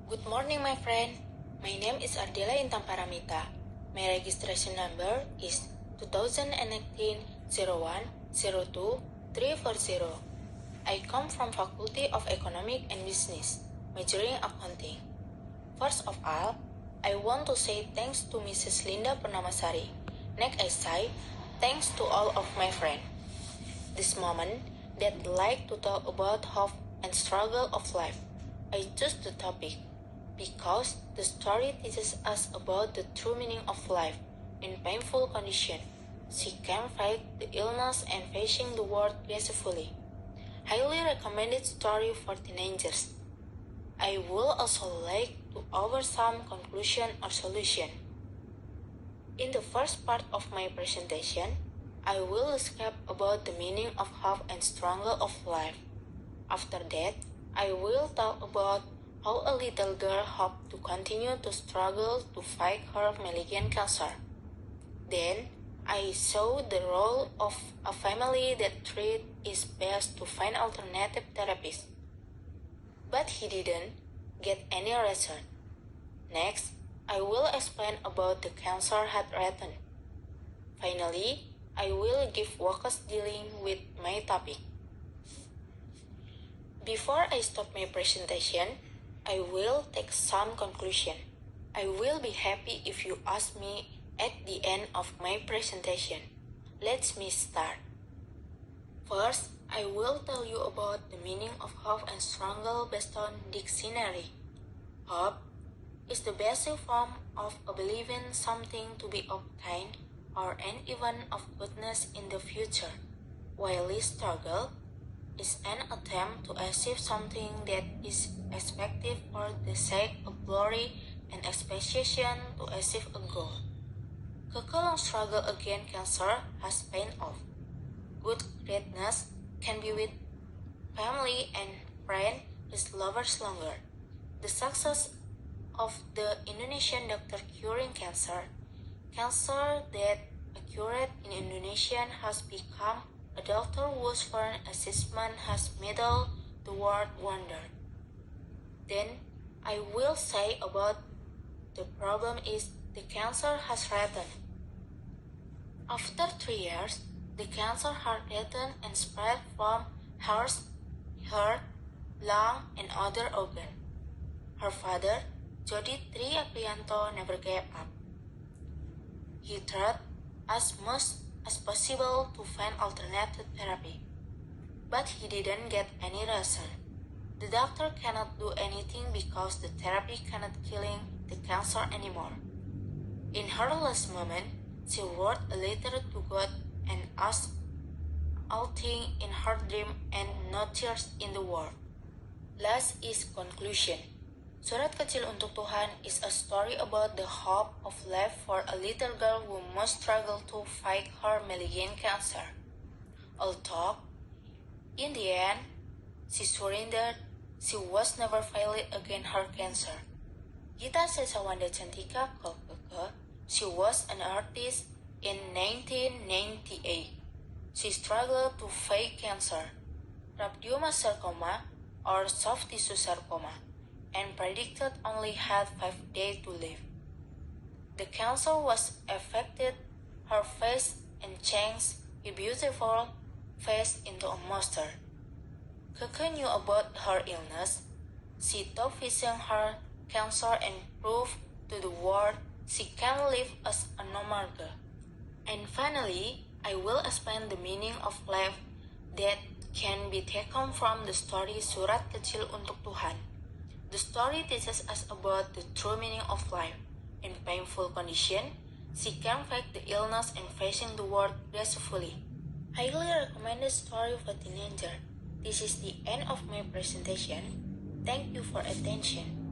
Good morning, my friend. My name is Ardela Intan Paramita. My registration number is 2018-01-02-340. I come from Faculty of Economic and Business, majoring accounting. First of all, I want to say thanks to Mrs. Linda Pernamasari. Next, I say thanks to all of my friends. This moment that like to talk about hope and struggle of life. I choose the topic because the story teaches us about the true meaning of life in painful condition. She can fight the illness and facing the world gracefully. Highly recommended story for teenagers. I will also like to offer some conclusion or solution. In the first part of my presentation, I will describe about the meaning of hope and struggle of life. After that, I will talk about how a little girl hoped to continue to struggle to fight her malignant cancer. Then, I saw the role of a family that tried its best to find alternative therapies. But he didn't get any result. Next, I will explain about the cancer had written. Finally, I will give focus dealing with my topic. Before I stop my presentation, I will take some conclusion. I will be happy if you ask me at the end of my presentation. Let's me start. First, I will tell you about the meaning of hope and struggle based on dictionary. Hope is the basic form of a believing something to be obtained or an event of goodness in the future, while struggle is an attempt to achieve something that is expected for the sake of glory and expectation to achieve a goal. Kecil struggle against cancer has paid off. Good greatness can be with family and friends is lovers longer. The success of the Indonesian doctor curing cancer that occurred in Indonesia has become a doctor whose foreign assessment has made the world wonder. Then I will say about the problem is the cancer has returned. After 3 years, the cancer had returned and spread from her heart, lung, and other organ. Her father, Jody Tri Aprianto, never gave up. He tried as much as possible to find alternative therapy, but he didn't get any result. The doctor cannot do anything because the therapy cannot killing the cancer anymore. In her last moment, she wrote a letter to God and asked all things in her dream and no tears in the world. Last is conclusion. Surat Kecil untuk Tuhan is a story about the hope of life for a little girl who must struggle to fight her malignant cancer. Although, in the end, she surrendered, she was never fighting against her cancer. Gita Sesawanda Cantika Keke, she was an artist in 1998. She struggled to fight cancer, rhabdomyosarcoma sarcoma or soft tissue sarcoma, and predicted only had 5 days to live. The cancer was affected her face and changed her beautiful face into a monster. Keke knew about her illness. She stopped facing her cancer and proved to the world she can live as a normal girl. And finally, I will explain the meaning of life that can be taken from the story Surat Kecil untuk Tuhan. The story teaches us about the true meaning of life. In painful condition, she can fight the illness and facing the world gracefully. Highly recommended story for teenager. This is the end of my presentation. Thank you for attention.